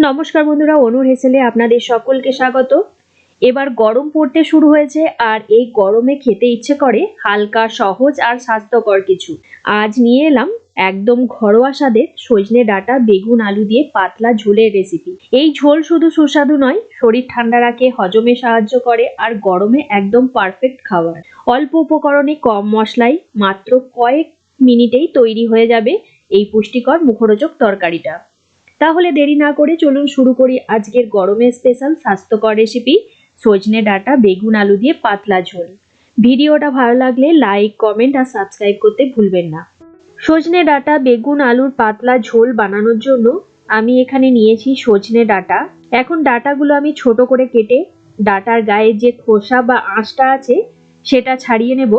নমস্কার বন্ধুরা, অনুর হেসেলে আপনাদের সকলকে স্বাগত। এবার গরম পড়তে শুরু হয়েছে আর এই গরমে খেতে ইচ্ছে করে হালকা, সহজ আর স্বাস্থ্যকর কিছু। আজ নিয়ে এলাম একদম ঘরোয়া স্বাদের সজনে ডাঁটা বেগুন আলু দিয়ে পাতলা ঝোলের রেসিপি। এই ঝোল শুধু সুস্বাদু নয়, শরীর ঠান্ডা রাখে, হজমে সাহায্য করে আর গরমে একদম পারফেক্ট খাবার। অল্প উপকরণে, কম মশলায়, মাত্র কয়েক মিনিটেই তৈরি হয়ে যাবে এই পুষ্টিকর মুখরোচক তরকারিটা। তাহলে দেরি না করে চলুন শুরু করি আজকের গরমের স্পেশাল স্বাস্থ্যকর রেসিপি সজনে ডাঁটা বেগুন আলু দিয়ে পাতলা ঝোল। ভিডিওটা ভালো লাগলে লাইক, কমেন্ট আর সাবস্ক্রাইব করতে ভুলবেন না। সজনে ডাঁটা বেগুন আলুর পাতলা ঝোল বানানোর জন্য আমি এখানে নিয়েছি সজনে ডাঁটা। এখন ডাঁটাগুলো আমি ছোট করে কেটে ডাঁটার গায়ে যে খোসা বা আঁশটা আছে সেটা ছাড়িয়ে নেব।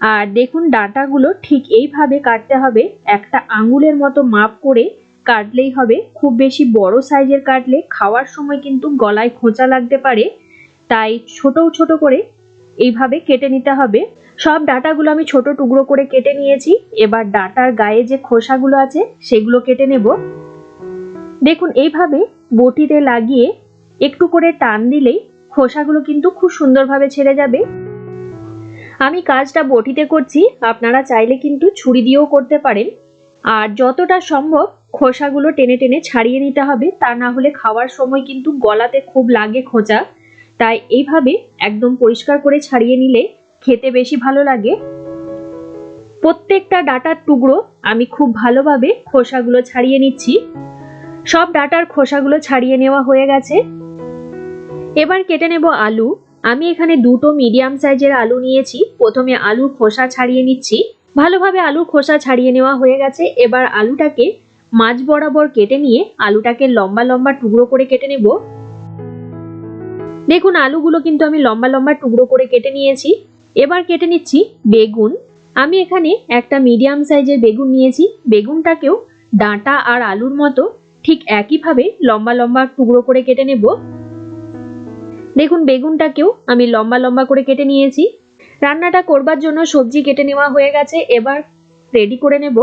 আর দেখুন, ডাঁটাগুলো ঠিক এইভাবে কাটতে হবে, একটা আঙুলের মতো মাপ করে কাটলেই হবে। খুব বেশি বড় সাইজের কাটলে খাওয়ার সময় কিন্তু গলায় খোঁচা লাগতে পারে, তাই ছোট ছোট করে এইভাবে কেটে নিতে হবে। সব ডাঁটাগুলো আমি ছোট টুকরো করে কেটে নিয়েছি। এবার ডাঁটার গায়ে যে খোসাগুলো আছে সেগুলো কেটে নেব। দেখুন, এইভাবে বটিতে লাগিয়ে একটু করে টান দিলেই খোসাগুলো কিন্তু খুব সুন্দরভাবে ছেড়ে যাবে। আমি কাজটা বটিতে করছি, আপনারা চাইলে কিন্তু ছুরি দিয়েও করতে পারেন। আর যতটা সম্ভব খোসাগুলো টেনে টেনে ছাড়িয়ে নিতে হবে, তা না হলে খাওয়ার সময় কিন্তু গলাতে খুব লাগে খোঁচা। তাই এইভাবে একদম পরিষ্কার করে ছাড়িয়ে নিলে খেতে বেশি ভালো লাগে। প্রত্যেকটা ডাঁটার টুকরো আমি খুব ভালোভাবে খোসাগুলো ছাড়িয়ে নিচ্ছি। সব ডাঁটার খোসাগুলো ছাড়িয়ে নেওয়া হয়ে গেছে। এবার কেটে নেব আলু। আমি এখানে দুটো মিডিয়াম সাইজের আলু নিয়েছি। প্রথমে আলুর খোসা ছাড়িয়ে নিচ্ছি। ভালোভাবে আলুর খোসা ছাড়িয়ে নেওয়া হয়ে গেছে। এবার আলুটাকে মাঝ বরাবর কেটে নিয়ে আলুটাকে লম্বা লম্বা টুকরো করে কেটে নেব। দেখুন, আলুগুলো কিন্তু আমি লম্বা লম্বা টুকরো করে কেটে নিয়েছি। এবার কেটে নিচ্ছি বেগুন। আমি এখানে একটা মিডিয়াম সাইজের বেগুন নিয়েছি। বেগুনটাকেও ডাঁটা আর আলুর মতো ঠিক একইভাবে লম্বা লম্বা টুকরো করে কেটে নেব। দেখুন, বেগুনটাকেও আমি লম্বা লম্বা করে কেটে নিয়েছি। রান্নাটা করবার জন্য সবজি কেটে নেওয়া হয়ে গেছে। এবার রেডি করে নেব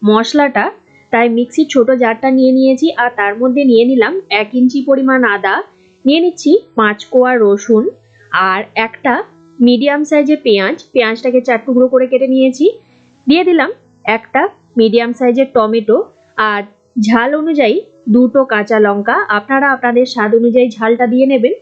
মশলাটা। তাই মিক্সির ছোট জারটা নিয়ে নিয়েছি আর তার মধ্যে নিয়ে নিলাম 1 ইঞ্চি পরিমাণ আদা, নিয়ে নিচ্ছি 5 কোয়া রসুন আর একটা মিডিয়াম সাইজের পেঁয়াজ। পেঁয়াজটাকে 4 টুকরো করে কেটে নিয়েছি। দিয়ে দিলাম একটা মিডিয়াম সাইজের টমেটো আর ঝাল অনুযায়ী 2টো কাঁচা লঙ্কা। আপনারা আপনাদের স্বাদ অনুযায়ী ঝালটা দিয়ে নেবেন।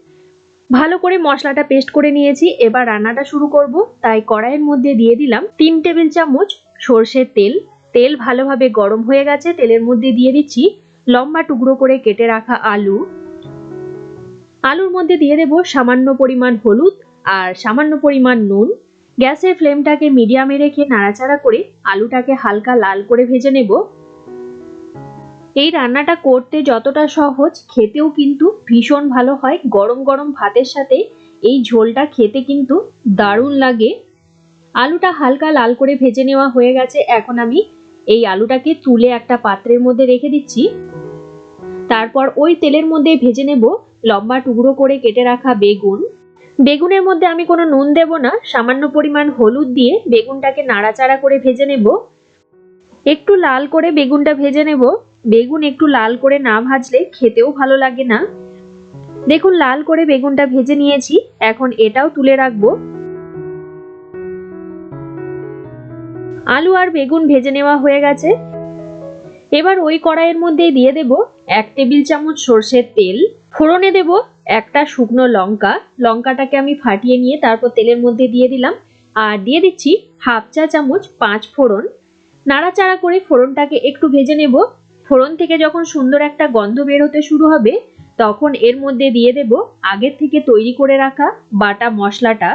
ভালো করে মশলাটা পেস্ট করে নিয়েছি। এবার রান্নাটা শুরু করব। তাই কড়াইয়ের মধ্যে দিয়ে দিলাম 3 টেবিল চামচ সরষের তেল। তেল ভালোভাবে গরম হয়ে গেছে। তেলের মধ্যে দিয়ে দিচ্ছি লম্বা টুকরো করে কেটে রাখা আলু। আলুর মধ্যে দিয়ে দেব সামান্য পরিমাণ হলুদ আর সামান্য পরিমাণ নুন। গ্যাসের ফ্লেমটাকে মিডিয়ামে রেখে নাড়াচাড়া করে আলুটাকে হালকা লাল করে ভেজে নেব। এই রান্নাটা করতে যতটা সহজ, খেতেও কিন্তু ভীষণ ভালো হয়। গরম গরম ভাতের সাথে এই ঝোলটা খেতে কিন্তু দারুণ লাগে। আলুটা হালকা লাল করে ভেজে নেওয়া হয়ে গেছে। এখন আমি এই আলুটাকে তুলে একটা পাত্রের মধ্যে রেখে দিচ্ছি। তারপর ওই তেলের মধ্যে ভেজে নেব লম্বা টুকরো করে কেটে রাখা বেগুন। বেগুনের মধ্যে আমি কোনো নুন দেব না, সামান্য পরিমাণ হলুদ দিয়ে বেগুনটাকে নাড়াচাড়া করে ভেজে নেব। একটু লাল করে বেগুনটা ভেজে নেব। বেগুন একটু লাল করে না ভাজলে খেতেও ভালো লাগে না। দেখুন, লাল করে বেগুনটা ভেজে নিয়েছি। এখন এটাও তুলে রাখবো। আলু আর বেগুন ভেজে নেওয়া হয়ে গেছে। এবার ওই কড়াইয়ের মধ্যে দিয়ে দেব 1 টেবিল চামচ সরষের তেল। ফোড়নে দেব একটা শুকনো লঙ্কা। লঙ্কাটাকে আমি ফাটিয়ে নিয়ে তারপর তেলের মধ্যে দিয়ে দিলাম। আর দিয়ে দিচ্ছি হাফ চা চামচ 5 ফোড়ন। নাড়াচাড়া করে ফোড়নটাকে একটু ভেজে নেব। ফোড়ন থেকে যখন সুন্দর একটা গন্ধ বের হতে শুরু হবে, তখন এর মধ্যে দিয়ে দেব আগের থেকে তৈরি করে রাখা বাটা মশলাটা,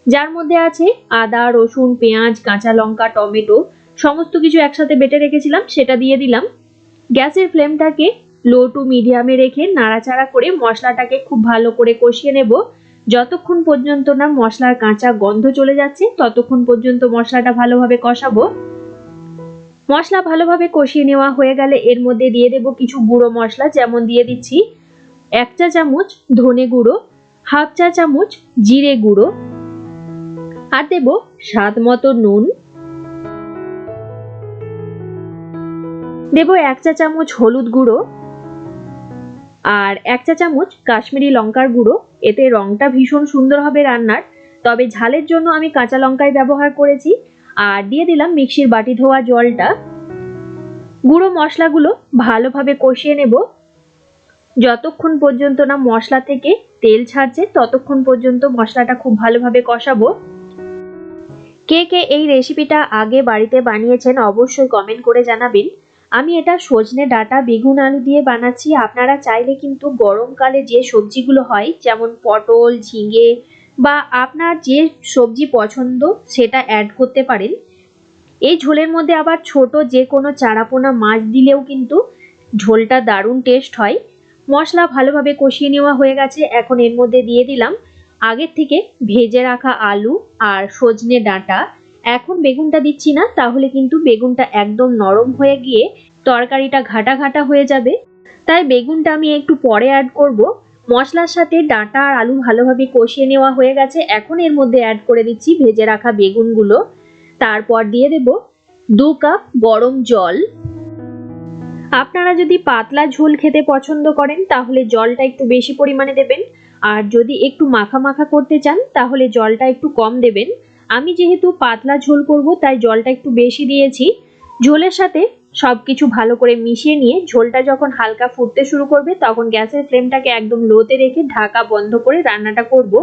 যার মধ্যে আছে আদা, রসুন, পেঁয়াজ, কাঁচা লঙ্কা, টমেটো, সমস্ত কিছু একসাথে বেটে রেখেছিলাম, সেটা দিয়ে দিলাম। গ্যাসের ফ্লেমটাকে লো টু মিডিয়ামে রেখে নাড়াচাড়া করে মশলাটাকে খুব ভালো করে কষিয়ে নেব। যতক্ষণ পর্যন্ত না মশলার কাঁচা গন্ধ চলে যাচ্ছে ততক্ষণ পর্যন্ত মশলাটা ভালোভাবে কষাবো। মশলা ভালোভাবে কষিয়ে নেওয়া হয়ে গেলে এর মধ্যে দিয়ে দেব কিছু গুঁড়ো মশলা, যেমন দিয়ে দিচ্ছি 1 চা চামচ ধনে গুঁড়ো, হাফ চা চামচ জিরে গুঁড়ো আর দেব স্বাদ মতো নুন। দেব 1 চা চামচ হলুদ গুঁড়ো, আর 1 চা চামচ কাশ্মীরি লঙ্কার গুঁড়ো। এতে রংটা ভীষণ সুন্দর হবে রান্নার, তবে ঝালের জন্য আমি কাঁচা লঙ্কাই ব্যবহার করেছি। আর দিয়ে দিলাম মিক্সির বাটি ধোয়া জলটা। গুঁড়ো মশলাগুলো ভালোভাবে কষিয়ে নেব। যতক্ষণ পর্যন্ত না মশলা থেকে তেল ছাড়ছে ততক্ষণ পর্যন্ত মশলাটা খুব ভালোভাবে কষাবো। কে কে এই রেসিপিটা আগে বাড়িতে বানিয়েছেন অবশ্যই কমেন্ট করে জানাবেন। আমি এটা সজনে ডাঁটা বেগুন আলু দিয়ে বানাচ্ছি। আপনারা চাইলে কিন্তু গরমকালে যে সবজিগুলো হয় যেমন পটল, ঝিঙে বা আপনার যে সবজি পছন্দ সেটা অ্যাড করতে পারেন। এই ঝোলের মধ্যে আবার ছোট যে কোনো চারাপোনা মাছ দিলেও কিন্তু ঝোলটা দারুণ টেস্ট হয়। মশলা ভালোভাবে কষিয়ে নেওয়া হয়ে গেছে। এখন এর মধ্যে দিয়ে দিলাম আগের থেকে ভেজে রাখা আলু আর সজনে ডাঁটা। এখন বেগুনটা দিচ্ছি না, তাহলে কিন্তু বেগুনটা একদম নরম হয়ে গিয়ে তরকারিটা ঘাটা ঘাটা হয়ে যাবে। তাই বেগুনটা আমি একটু পরে অ্যাড করব। মশলার সাথে ডাঁটা আর আলু ভালোভাবে কষিয়ে নেওয়া হয়ে গেছে। এখন এর মধ্যে অ্যাড করে দিচ্ছি ভেজে রাখা বেগুনগুলো। তারপর দিয়ে দেব 2 কাপ গরম জল। আপনারা যদি পাতলা ঝোল খেতে পছন্দ করেন তাহলে জলটা একটু বেশি পরিমাণে দেবেন, আর যদি একটু মাখা মাখা করতে চান তাহলে জলটা একটু কম দেবেন। আমি যেহেতু পাতলা ঝোল করব তাই জলটা একটু বেশি দিয়েছি। ঝোলের সাথে সবকিছু ভালো করে মিশিয়ে নিয়ে ঝোলটা যখন হালকা ফুটতে শুরু করবে তখন গ্যাসের ফ্লেমটাকে একদম লোতে রেখে ঢাকা বন্ধ করে রান্নাটা করব।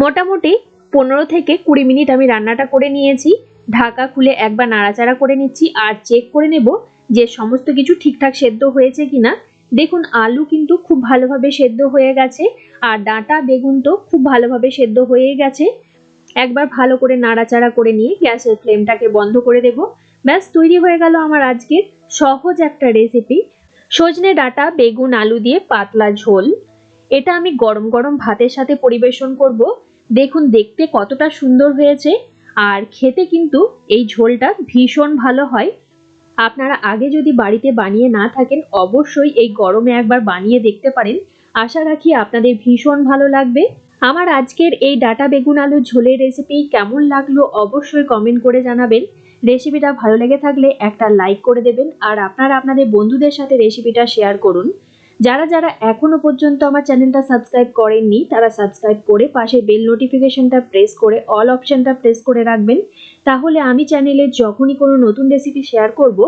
মোটামুটি 15 থেকে 20 মিনিট আমি রান্নাটা করে নিয়েছি। ঢাকা খুলে একবার নাড়াচাড়া করে নিচ্ছি আর চেক করে নেব যে সমস্ত কিছু ঠিকঠাক সেদ্ধ হয়েছে কিনা। দেখুন আলু কিন্তু খুব ভালোভাবে সেদ্ধ হয়ে গেছে আর ডাঁটা বেগুন তো খুব ভালোভাবে সেদ্ধ হয়ে গেছে। একবার ভালো করে নাড়াচাড়া করে নিয়ে গ্যাসের ফ্লেমটাকে বন্ধ করে দেব। ব্যাস তৈরি হয়ে গেল আমার আজকের সহজ একটা রেসিপি, সজনে ডাঁটা বেগুন আলু দিয়ে পাতলা ঝোল। এটা আমি গরম গরম ভাতের সাথে পরিবেশন করব। দেখুন দেখতে কতটা সুন্দর হয়েছে আর খেতে কিন্তু এই ঝোলটা ভীষণ ভালো হয়। আপনারা আগে যদি বাড়িতে বানিয়ে না থাকেন অবশ্যই এই গরমে একবার বানিয়ে দেখতে পারেন। আশা রাখি আপনাদের ভীষণ ভালো লাগবে। আমার আজকের এই ডাঁটা বেগুন আলু ঝোলের রেসিপি কেমন লাগলো অবশ্যই কমেন্ট করে জানাবেন। রেসিপিটা ভালো লেগে থাকলে একটা লাইক করে দেবেন আর আপনারা আপনাদের বন্ধুদের সাথে রেসিপিটা শেয়ার করুন। যারা যারা এখনো পর্যন্ত আমার চ্যানেলটা সাবস্ক্রাইব করেননি তারা সাবস্ক্রাইব করে পাশে বেল নোটিফিকেশনটা প্রেস করে অল অপশনটা প্রেস করে রাখবেন। তাহলে আমি চ্যানেলে যখনই কোনো নতুন রেসিপি শেয়ার করব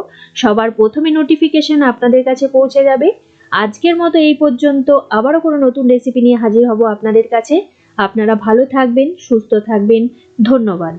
সবার প্রথমে নোটিফিকেশন আপনাদের কাছে পৌঁছে যাবে। আজকের মতো এই পর্যন্ত, আবারও কোনো নতুন রেসিপি নিয়ে হাজির হব আপনাদের কাছে। আপনারা ভালো থাকবেন, সুস্থ থাকবেন। ধন্যবাদ।